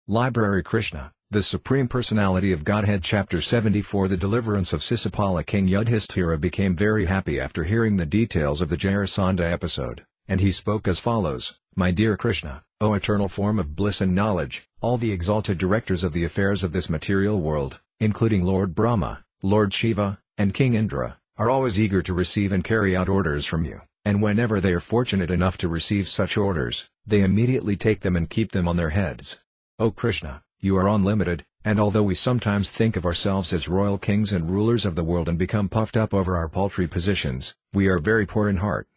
Library Krishna, the Supreme Personality of Godhead Chapter 74 The Deliverance of Śiśupāla. King Yudhishthira became very happy after hearing the details of the Jarasandha episode, and he spoke as follows: My dear Krishna, O eternal form of bliss and knowledge, all the exalted directors of the affairs of this material world, including Lord Brahma, Lord Shiva, and King Indra, are always eager to receive and carry out orders from you, and whenever they are fortunate enough to receive such orders, they immediately take them and keep them on their heads. O Krishna, you are unlimited, and although we sometimes think of ourselves as royal kings and rulers of the world and become puffed up over our paltry positions, we are very poor in heart.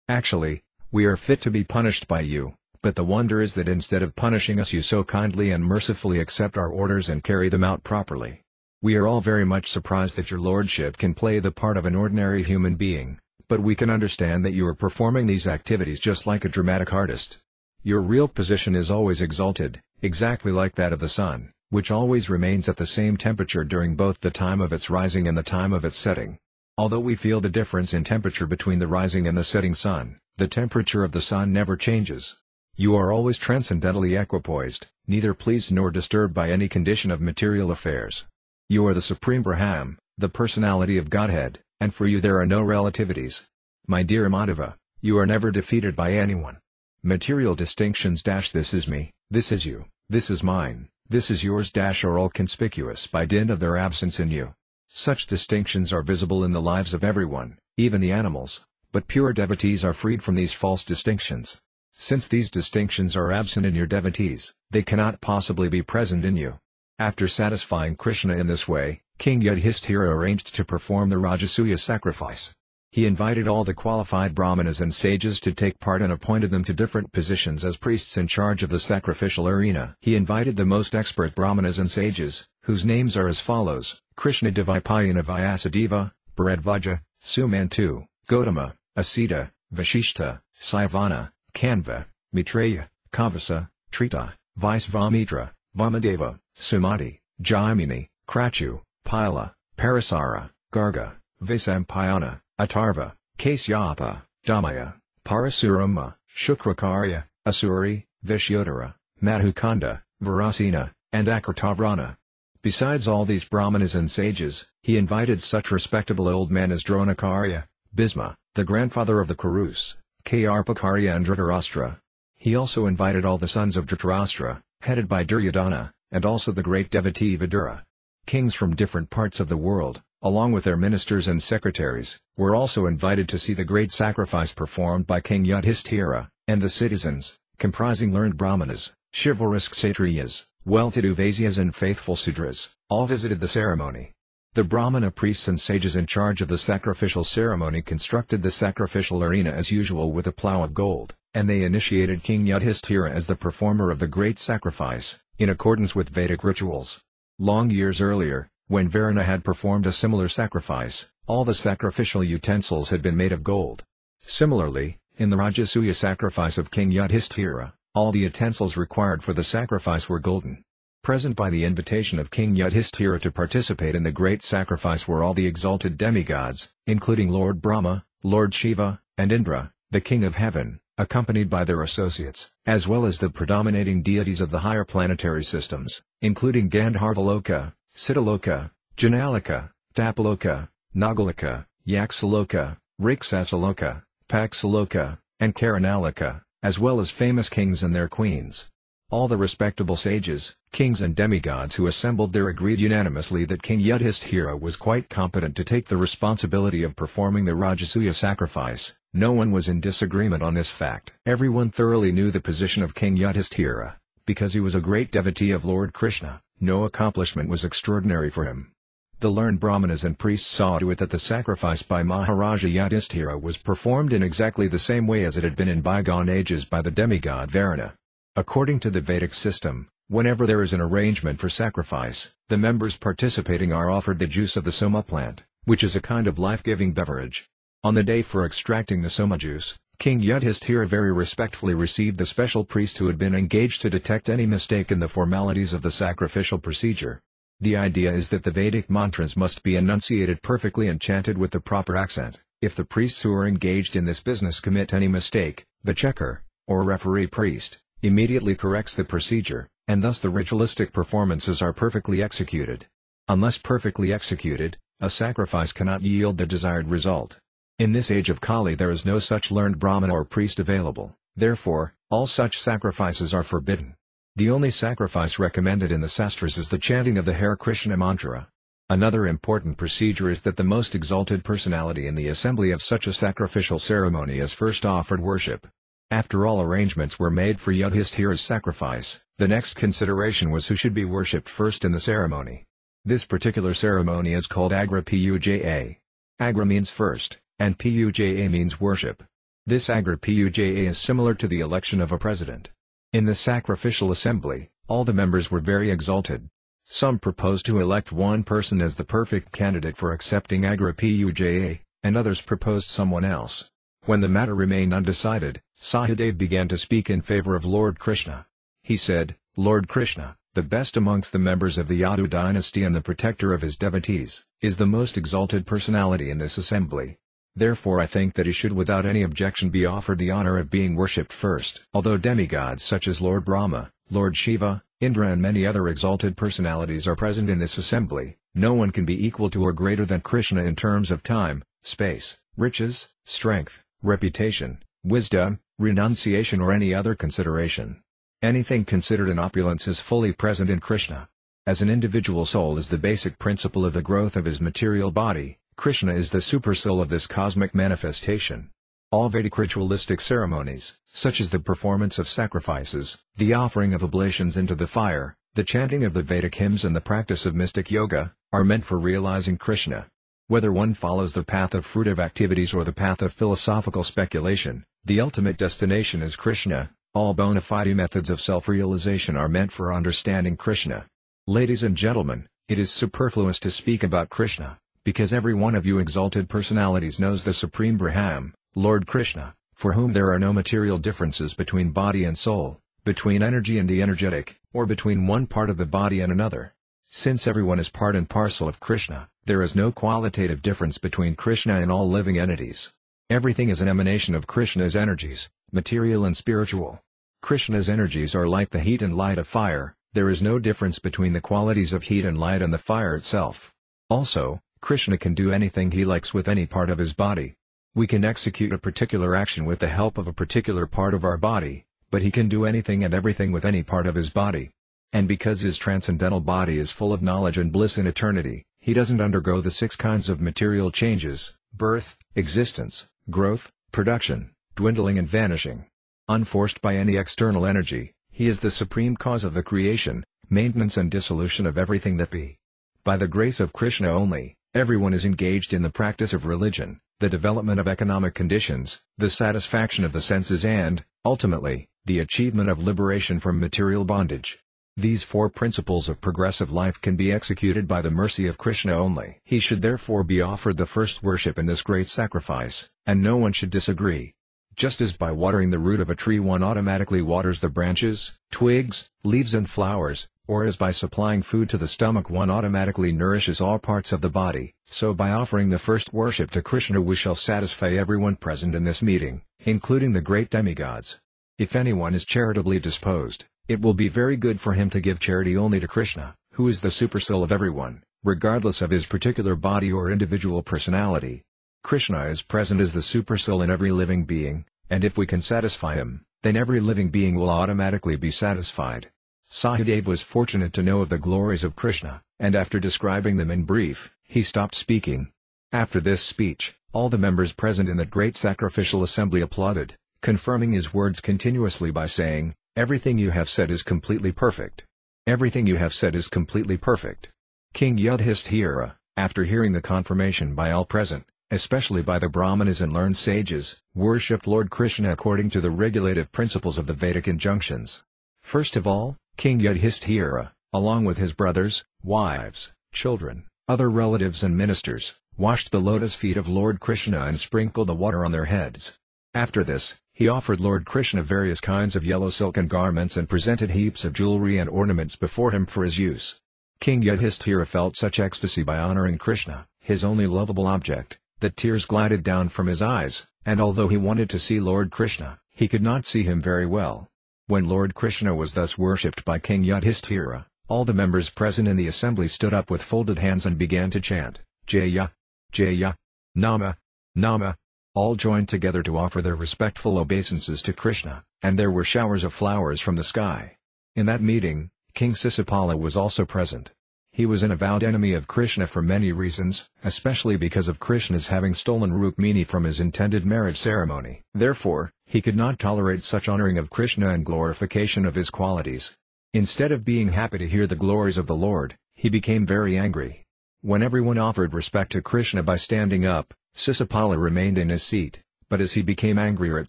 Actually, we are fit to be punished by you, but the wonder is that instead of punishing us you so kindly and mercifully accept our orders and carry them out properly. We are all very much surprised that your lordship can play the part of an ordinary human being, but we can understand that you are performing these activities just like a dramatic artist. Your real position is always exalted, exactly like that of the sun, which always remains at the same temperature during both the time of its rising and the time of its setting. Although we feel the difference in temperature between the rising and the setting sun, the temperature of the sun never changes. You are always transcendentally equipoised, neither pleased nor disturbed by any condition of material affairs. You are the Supreme Brahman, the Personality of Godhead, and for you there are no relativities. My dear Madhava, you are never defeated by anyone. Material distinctions this is me, this is you, this is mine, this is yours are all conspicuous by dint of their absence in you. Such distinctions are visible in the lives of everyone, even the animals, but pure devotees are freed from these false distinctions. Since these distinctions are absent in your devotees, they cannot possibly be present in you. After satisfying Krishna in this way, King Yudhishthira arranged to perform the Rajasuya sacrifice. He invited all the qualified brahmanas and sages to take part and appointed them to different positions as priests in charge of the sacrificial arena. He invited the most expert brahmanas and sages, whose names are as follows: Krishna Devipayana Vyāsadeva, Bharadvaja, Sumantu, Gautama, Asita, Vashishta, Saivana, Kanva, Maitreya, Kavasa, Trita, Vaisvamitra, Vamadeva, Sumati, Jaimini, Krachu, Pila, Parasara, Garga, Visampayana, Atharva, Kasyapa, Dhamaya, Parasurama, Shukrakarya, Asuri, Vishyodhara, Madhukanda, Virasena, and Akartavrana. Besides all these brahmanas and sages, he invited such respectable old men as Dronakarya, Bhisma, the grandfather of the Kurus, Karpakarya and Dhritarashtra. He also invited all the sons of Dhritarashtra, headed by Duryodhana, and also the great devotee Vidura. Kings from different parts of the world, along with their ministers and secretaries, were also invited to see the great sacrifice performed by King Yudhishthira, and the citizens, comprising learned brahmanas, chivalrous kshatriyas, well-to-do Vaisyas and faithful Sudras, all visited the ceremony. The brahmana priests and sages in charge of the sacrificial ceremony constructed the sacrificial arena as usual with a plough of gold, and they initiated King Yudhishthira as the performer of the great sacrifice, in accordance with Vedic rituals. Long years earlier, when Varuna had performed a similar sacrifice, all the sacrificial utensils had been made of gold. Similarly, in the Rajasuya sacrifice of King Yudhishthira, all the utensils required for the sacrifice were golden. Present by the invitation of King Yudhishthira to participate in the great sacrifice were all the exalted demigods, including Lord Brahma, Lord Shiva, and Indra, the King of Heaven, accompanied by their associates, as well as the predominating deities of the higher planetary systems, including Gandharvaloka, Siddhaloka, Janaloka, Tapaloka, Nagaloka, Yaksaloka, Riksasaloka, Paksaloka, and Karanaloka, as well as famous kings and their queens. All the respectable sages, kings and demigods who assembled there agreed unanimously that King Yudhishthira was quite competent to take the responsibility of performing the Rajasuya sacrifice. No one was in disagreement on this fact. Everyone thoroughly knew the position of King Yudhishthira, because he was a great devotee of Lord Krishna. No accomplishment was extraordinary for him. The learned brahmanas and priests saw to it that the sacrifice by Maharaja Yudhishthira was performed in exactly the same way as it had been in bygone ages by the demigod Varuna. According to the Vedic system, whenever there is an arrangement for sacrifice, the members participating are offered the juice of the soma plant, which is a kind of life-giving beverage. On the day for extracting the soma juice, King Yudhishthira very respectfully received the special priest who had been engaged to detect any mistake in the formalities of the sacrificial procedure. The idea is that the Vedic mantras must be enunciated perfectly and chanted with the proper accent. If the priests who are engaged in this business commit any mistake, the checker, or referee priest, immediately corrects the procedure, and thus the ritualistic performances are perfectly executed. Unless perfectly executed, a sacrifice cannot yield the desired result. In this age of Kali there is no such learned Brahmin or priest available, therefore, all such sacrifices are forbidden. The only sacrifice recommended in the Sastras is the chanting of the Hare Krishna mantra. Another important procedure is that the most exalted personality in the assembly of such a sacrificial ceremony is first offered worship. After all arrangements were made for Yudhishthira's sacrifice, the next consideration was who should be worshipped first in the ceremony. This particular ceremony is called Agra Puja. Agra means first, and Puja means worship. This Agra Puja is similar to the election of a president. In the sacrificial assembly, all the members were very exalted. Some proposed to elect one person as the perfect candidate for accepting Agra Puja, and others proposed someone else. When the matter remained undecided, Sahadeva began to speak in favor of Lord Krishna. He said, "Lord Krishna, the best amongst the members of the Yadu dynasty and the protector of his devotees, is the most exalted personality in this assembly. Therefore I think that he should without any objection be offered the honor of being worshipped first." Although demigods such as Lord Brahma, Lord Shiva, Indra and many other exalted personalities are present in this assembly, no one can be equal to or greater than Krishna in terms of time, space, riches, strength, reputation, wisdom, renunciation or any other consideration. Anything considered an opulence is fully present in Krishna. As an individual soul is the basic principle of the growth of his material body, Krishna is the supersoul of this cosmic manifestation. All Vedic ritualistic ceremonies, such as the performance of sacrifices, the offering of oblations into the fire, the chanting of the Vedic hymns and the practice of mystic yoga, are meant for realizing Krishna. Whether one follows the path of fruitive activities or the path of philosophical speculation, the ultimate destination is Krishna. All bona fide methods of self-realization are meant for understanding Krishna. Ladies and gentlemen, it is superfluous to speak about Krishna, because every one of you exalted personalities knows the Supreme Brahman, Lord Krishna, for whom there are no material differences between body and soul, between energy and the energetic, or between one part of the body and another. Since everyone is part and parcel of Krishna, there is no qualitative difference between Krishna and all living entities. Everything is an emanation of Krishna's energies, material and spiritual. Krishna's energies are like the heat and light of fire. There is no difference between the qualities of heat and light and the fire itself. Also, Krishna can do anything he likes with any part of his body. We can execute a particular action with the help of a particular part of our body, but he can do anything and everything with any part of his body. And because his transcendental body is full of knowledge and bliss in eternity, he doesn't undergo the 6 kinds of material changes: birth, existence, growth, production, dwindling and vanishing. Unforced by any external energy, he is the supreme cause of the creation, maintenance and dissolution of everything that be. By the grace of Krishna only, everyone is engaged in the practice of religion, the development of economic conditions, the satisfaction of the senses and, ultimately, the achievement of liberation from material bondage. These 4 principles of progressive life can be executed by the mercy of Krishna only. He should therefore be offered the first worship in this great sacrifice, and no one should disagree. Just as by watering the root of a tree one automatically waters the branches, twigs, leaves and flowers, or as by supplying food to the stomach one automatically nourishes all parts of the body, so by offering the first worship to Krishna we shall satisfy everyone present in this meeting, including the great demigods. If anyone is charitably disposed, it will be very good for him to give charity only to Krishna, who is the supersoul of everyone, regardless of his particular body or individual personality. Krishna is present as the supersoul in every living being, and if we can satisfy him, then every living being will automatically be satisfied. Sahadeva was fortunate to know of the glories of Krishna, and after describing them in brief, he stopped speaking. After this speech, all the members present in that great sacrificial assembly applauded, confirming his words continuously by saying, "Everything you have said is completely perfect. Everything you have said is completely perfect." King Yudhishthira, after hearing the confirmation by all present, especially by the Brahmanas and learned sages, worshipped Lord Krishna according to the regulative principles of the Vedic injunctions. First of all, King Yudhishthira, along with his brothers, wives, children, other relatives and ministers, washed the lotus feet of Lord Krishna and sprinkled the water on their heads. After this, he offered Lord Krishna various kinds of yellow silken garments and presented heaps of jewelry and ornaments before him for his use. King Yudhishthira felt such ecstasy by honoring Krishna, his only lovable object, that tears glided down from his eyes, and although he wanted to see Lord Krishna, he could not see him very well. When Lord Krishna was thus worshipped by King Yudhishthira, all the members present in the assembly stood up with folded hands and began to chant, Jaya, Jaya, Nama, Nama. All joined together to offer their respectful obeisances to Krishna, and there were showers of flowers from the sky. In that meeting, King Śiśupāla was also present. He was an avowed enemy of Krishna for many reasons, especially because of Krishna's having stolen Rukmini from his intended marriage ceremony. Therefore, he could not tolerate such honoring of Krishna and glorification of his qualities. Instead of being happy to hear the glories of the Lord, he became very angry. When everyone offered respect to Krishna by standing up, Śiśupāla remained in his seat, but as he became angrier at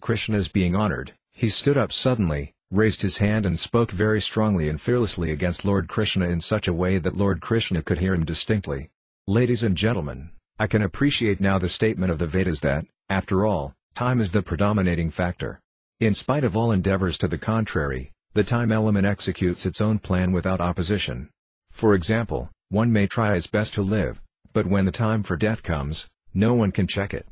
Krishna's being honored, he stood up suddenly, raised his hand and spoke very strongly and fearlessly against Lord Krishna in such a way that Lord Krishna could hear him distinctly. Ladies and gentlemen, I can appreciate now the statement of the Vedas that, after all, time is the predominating factor. In spite of all endeavors to the contrary, the time element executes its own plan without opposition. For example, one may try his best to live, but when the time for death comes, no one can check it.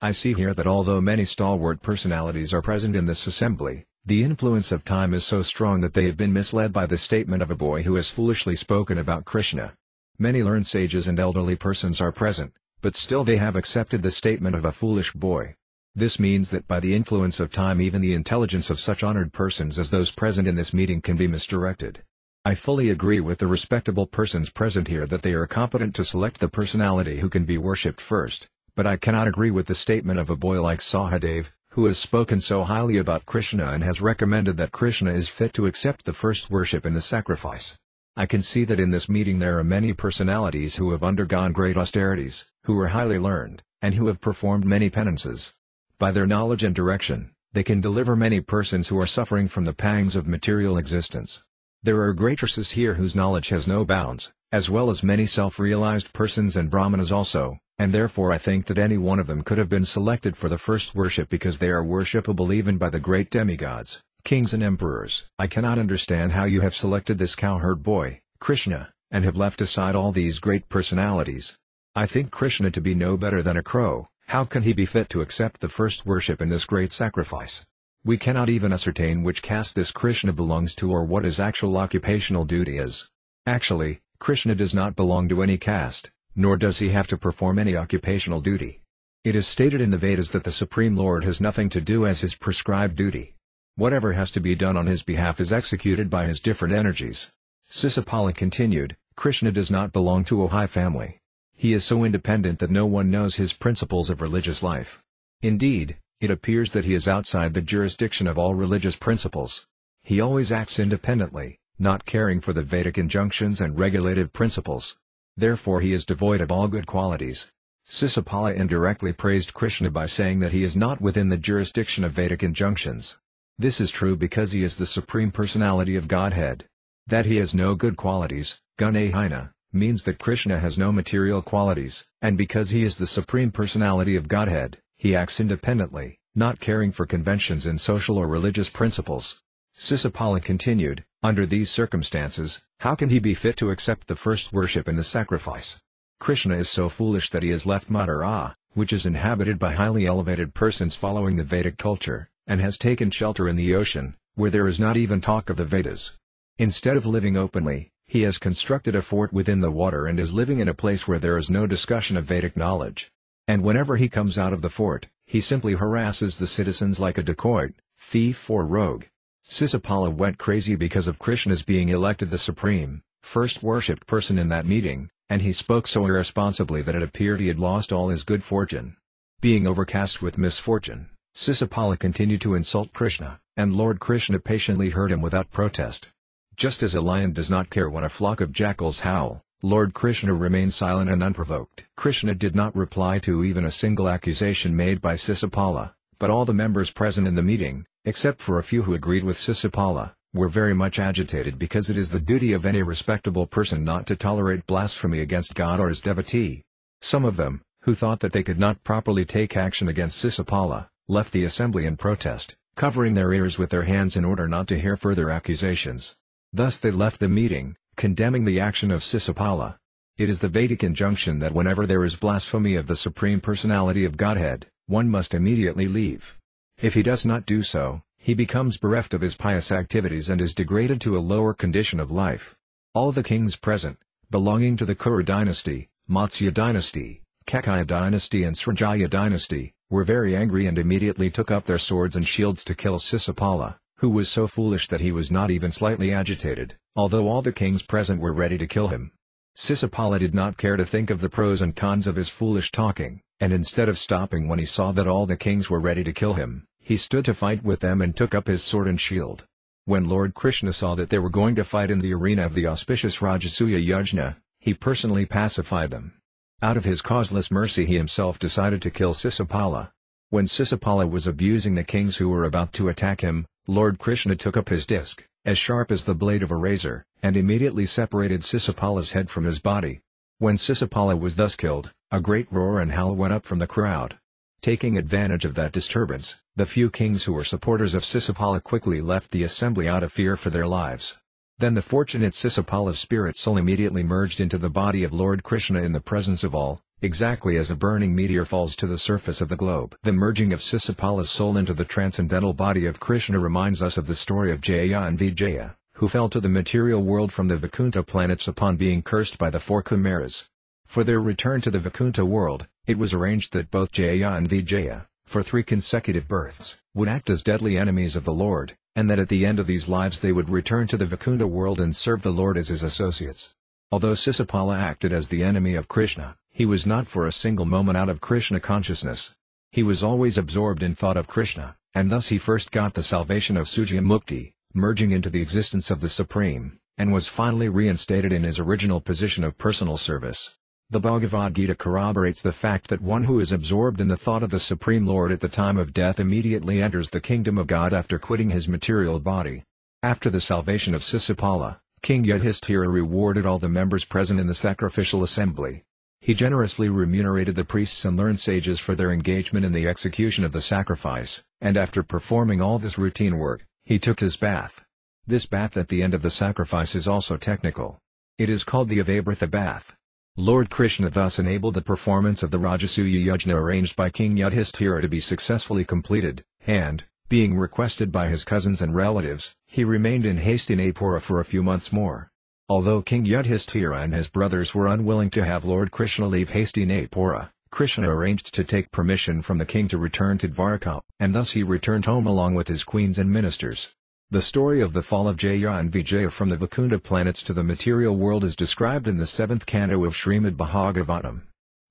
I see here that although many stalwart personalities are present in this assembly, the influence of time is so strong that they have been misled by the statement of a boy who has foolishly spoken about Krishna. Many learned sages and elderly persons are present, but still they have accepted the statement of a foolish boy. This means that by the influence of time even the intelligence of such honored persons as those present in this meeting can be misdirected. I fully agree with the respectable persons present here that they are competent to select the personality who can be worshipped first, but I cannot agree with the statement of a boy like Sahadeva, who has spoken so highly about Krishna and has recommended that Krishna is fit to accept the first worship in the sacrifice. I can see that in this meeting there are many personalities who have undergone great austerities, who are highly learned, and who have performed many penances. By their knowledge and direction, they can deliver many persons who are suffering from the pangs of material existence. There are greatresses here whose knowledge has no bounds, as well as many self-realized persons and brahmanas also, and therefore I think that any one of them could have been selected for the first worship because they are worshipable even by the great demigods, kings and emperors. I cannot understand how you have selected this cowherd boy, Krishna, and have left aside all these great personalities. I think Krishna to be no better than a crow. How can he be fit to accept the first worship in this great sacrifice? We cannot even ascertain which caste this Krishna belongs to or what his actual occupational duty is. Actually, Krishna does not belong to any caste, nor does he have to perform any occupational duty. It is stated in the Vedas that the Supreme Lord has nothing to do as his prescribed duty. Whatever has to be done on his behalf is executed by his different energies. Śiśupāla continued, Krishna does not belong to a high family. He is so independent that no one knows his principles of religious life. Indeed, it appears that he is outside the jurisdiction of all religious principles. He always acts independently, not caring for the Vedic injunctions and regulative principles. Therefore he is devoid of all good qualities. Śiśupāla indirectly praised Krishna by saying that he is not within the jurisdiction of Vedic injunctions. This is true because he is the Supreme Personality of Godhead. That he has no good qualities, gunahina, means that Krishna has no material qualities, and because he is the Supreme Personality of Godhead, he acts independently, not caring for conventions in social or religious principles. Śiśupāla continued, under these circumstances, how can he be fit to accept the first worship in the sacrifice? Krishna is so foolish that he has left Mathura, which is inhabited by highly elevated persons following the Vedic culture, and has taken shelter in the ocean, where there is not even talk of the Vedas. Instead of living openly, he has constructed a fort within the water and is living in a place where there is no discussion of Vedic knowledge. And whenever he comes out of the fort, he simply harasses the citizens like a dacoit, thief or rogue. Śiśupāla went crazy because of Krishna's being elected the supreme, first worshipped person in that meeting, and he spoke so irresponsibly that it appeared he had lost all his good fortune. Being overcast with misfortune, Śiśupāla continued to insult Krishna, and Lord Krishna patiently heard him without protest. Just as a lion does not care when a flock of jackals howl, Lord Krishna remained silent and unprovoked. Krishna did not reply to even a single accusation made by Śiśupāla, but all the members present in the meeting, except for a few who agreed with Śiśupāla, were very much agitated because it is the duty of any respectable person not to tolerate blasphemy against God or his devotee. Some of them, who thought that they could not properly take action against Śiśupāla, left the assembly in protest, covering their ears with their hands in order not to hear further accusations. Thus they left the meeting, condemning the action of Śiśupāla. It is the Vedic injunction that whenever there is blasphemy of the Supreme Personality of Godhead, one must immediately leave. If he does not do so, he becomes bereft of his pious activities and is degraded to a lower condition of life. All the kings present, belonging to the Kuru dynasty, Matsya dynasty, Kakaya dynasty and Srajaya dynasty, were very angry and immediately took up their swords and shields to kill Śiśupāla, who was so foolish that he was not even slightly agitated, although all the kings present were ready to kill him. Śiśupāla did not care to think of the pros and cons of his foolish talking, and instead of stopping when he saw that all the kings were ready to kill him, he stood to fight with them and took up his sword and shield. When Lord Krishna saw that they were going to fight in the arena of the auspicious Rajasuya Yajna, he personally pacified them. Out of his causeless mercy he himself decided to kill Śiśupāla. When Śiśupāla was abusing the kings who were about to attack him, Lord Krishna took up his disc, as sharp as the blade of a razor, and immediately separated Śiśupāla's head from his body. When Śiśupāla was thus killed, a great roar and howl went up from the crowd. Taking advantage of that disturbance, the few kings who were supporters of Śiśupāla quickly left the assembly out of fear for their lives. Then the fortunate Śiśupāla's spirit soul immediately merged into the body of Lord Krishna in the presence of all, exactly as a burning meteor falls to the surface of the globe. The merging of Śiśupāla's soul into the transcendental body of Krishna reminds us of the story of Jaya and Vijaya, who fell to the material world from the Vaikuntha planets upon being cursed by the four Kumaras. For their return to the Vaikuntha world, it was arranged that both Jaya and Vijaya, for 3 consecutive births, would act as deadly enemies of the Lord, and that at the end of these lives they would return to the Vaikuntha world and serve the Lord as his associates. Although Śiśupāla acted as the enemy of Krishna, he was not for a single moment out of Krishna consciousness. He was always absorbed in thought of Krishna, and thus he first got the salvation of Sujya Mukti, merging into the existence of the Supreme, and was finally reinstated in his original position of personal service. The Bhagavad Gita corroborates the fact that one who is absorbed in the thought of the Supreme Lord at the time of death immediately enters the kingdom of God after quitting his material body. After the salvation of Śiśupāla, King Yudhishthira rewarded all the members present in the sacrificial assembly. He generously remunerated the priests and learned sages for their engagement in the execution of the sacrifice, and after performing all this routine work, he took his bath. This bath at the end of the sacrifice is also technical. It is called the Avabhrita bath. Lord Krishna thus enabled the performance of the Rajasuya Yajna arranged by King Yudhishthira to be successfully completed, and, being requested by his cousins and relatives, he remained in Hastinapura for a few months more. Although King Yudhishthira and his brothers were unwilling to have Lord Krishna leave Hastinapura, Krishna arranged to take permission from the king to return to Dwarka, and thus he returned home along with his queens and ministers. The story of the fall of Jaya and Vijaya from the Vaikuntha planets to the material world is described in the 7th Canto of Śrīmad-Bhāgavatam.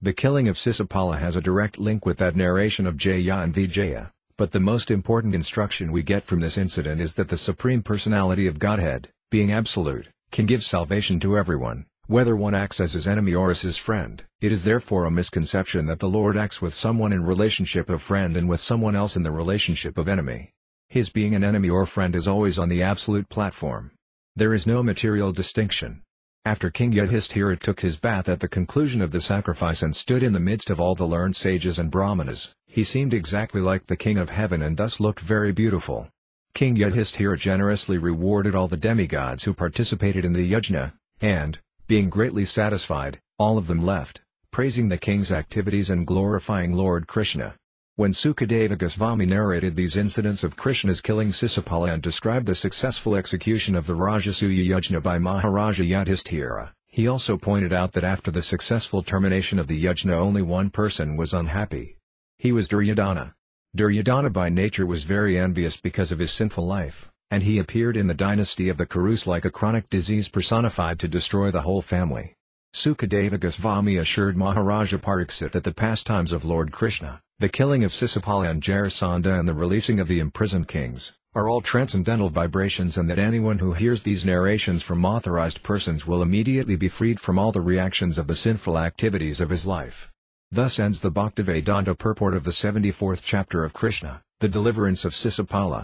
The killing of Śiśupāla has a direct link with that narration of Jaya and Vijaya, but the most important instruction we get from this incident is that the Supreme Personality of Godhead, being absolute, can give salvation to everyone, whether one acts as his enemy or as his friend. It is therefore a misconception that the Lord acts with someone in relationship of friend and with someone else in the relationship of enemy. His being an enemy or friend is always on the absolute platform. There is no material distinction. After King Yudhishthira took his bath at the conclusion of the sacrifice and stood in the midst of all the learned sages and brahmanas, he seemed exactly like the king of heaven and thus looked very beautiful. King Yudhishthira generously rewarded all the demigods who participated in the yajna, and, being greatly satisfied, all of them left, praising the king's activities and glorifying Lord Krishna. When Sukadeva Goswami narrated these incidents of Krishna's killing Śiśupāla and described the successful execution of the Rajasuya Yajna by Maharaja Yudhishthira, he also pointed out that after the successful termination of the yajna only one person was unhappy. He was Duryodhana. Duryodhana by nature was very envious because of his sinful life, and he appeared in the dynasty of the Kurus like a chronic disease personified to destroy the whole family. Sukadeva Goswami assured Maharaja Pariksit that the pastimes of Lord Krishna, the killing of Śiśupāla and Jarasandha and the releasing of the imprisoned kings, are all transcendental vibrations and that anyone who hears these narrations from authorized persons will immediately be freed from all the reactions of the sinful activities of his life. Thus ends the Bhaktivedanta purport of the 74th chapter of Krishna, the Deliverance of Śiśupāla.